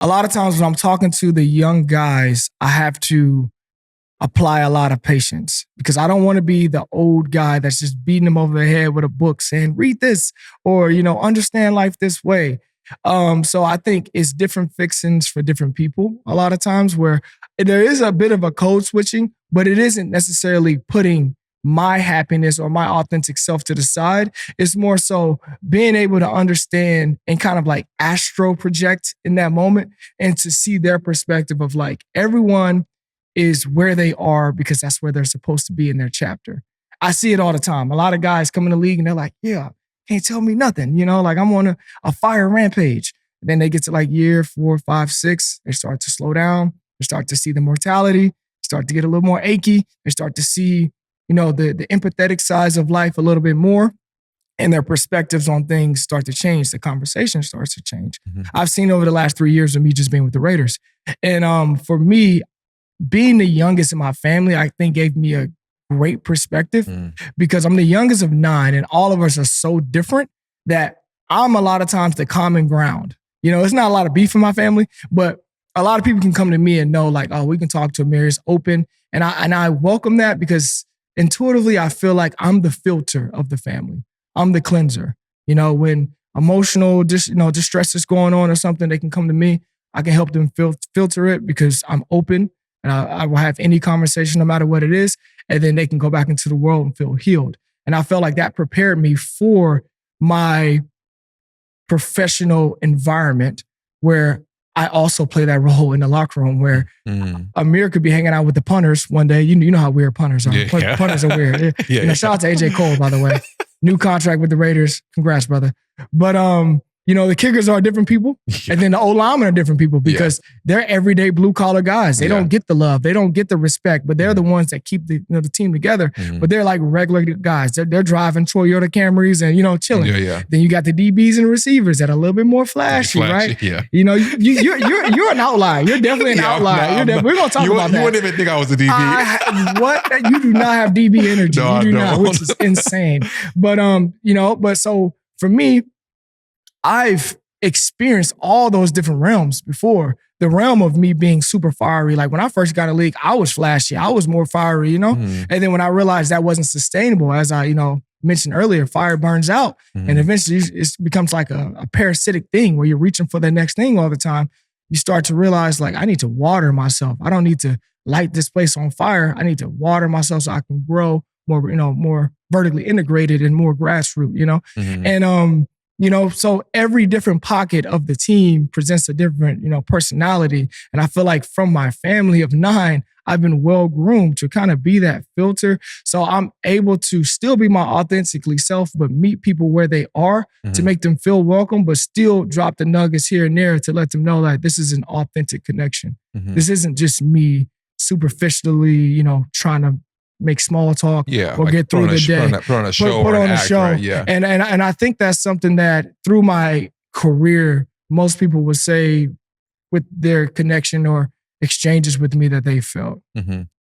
a lot of times when I'm talking to the young guys, I have to apply a lot of patience because I don't want to be the old guy that's just beating them over the head with a book saying, read this or, understand life this way. So I think it's different fixings for different people a lot of times where there is a bit of a code switching, but it isn't necessarily putting my happiness or my authentic self to the side. It's more so being able to understand and kind of like astro project in that moment and to see their perspective of like everyone is where they are because that's where they're supposed to be in their chapter. I see it all the time. A lot of guys come in the league and they're like, yeah, can't tell me nothing. Like I'm on a fire rampage. And then they get to like year 4, 5, 6. They start to slow down. They start to see the mortality, start to get a little more achy. They start to see, the empathetic sides of life a little bit more. And their perspectives on things start to change. The conversation starts to change. Mm-hmm. I've seen over the last 3 years of me just being with the Raiders. And for me, being the youngest in my family, I think gave me a great perspective because I'm the youngest of 9 and all of us are so different that I'm a lot of times the common ground. It's not a lot of beef in my family, but a lot of people can come to me and know like, oh, we can talk to Ameer, it's open. And I welcome that because intuitively I feel like I'm the filter of the family. I'm the cleanser. When emotional distress is going on or something, they can come to me. I can help them filter it because I'm open. And I will have any conversation, no matter what it is, and then they can go back into the world and feel healed. And I felt like that prepared me for my professional environment where I also play that role in the locker room where Ameer could be hanging out with the punters one day. You know how weird punters are. Yeah. Punters are weird. Shout out to AJ Cole, by the way. New contract with the Raiders. Congrats, brother. But the kickers are different people. Yeah. And then the O-linemen are different people because they're everyday blue-collar guys. They don't get the love. They don't get the respect, but they're the ones that keep the team together. But they're like regular guys. They're driving Toyota Camrys and, chilling. Yeah. Then you got the DBs and receivers that are a little bit more flashy, right? Yeah. You're an outlier. You're definitely an outlier. We're going to talk about that. You wouldn't even think I was a DB. What? You do not have DB energy. No, you do not, which is insane. But, but so for me, I've experienced all those different realms before. The realm of me being super fiery. Like when I first got in the league, I was flashy. I was more fiery, And then when I realized that wasn't sustainable, as I, mentioned earlier, fire burns out. And eventually it becomes like a parasitic thing where you're reaching for the next thing all the time. You start to realize like, I need to water myself. I don't need to light this place on fire. I need to water myself so I can grow more, more vertically integrated and more grassroots, And, so every different pocket of the team presents a different, personality. And I feel like from my family of 9, I've been well-groomed to kind of be that filter. So I'm able to still be my authentically self, but meet people where they are to make them feel welcome, but still drop the nuggets here and there to let them know that this is an authentic connection. This isn't just me superficially, trying to make small talk or like get through the day. Put on a show. Put on a show. Right? Yeah. And I think that's something that through my career, most people would say with their connection or exchanges with me that they felt.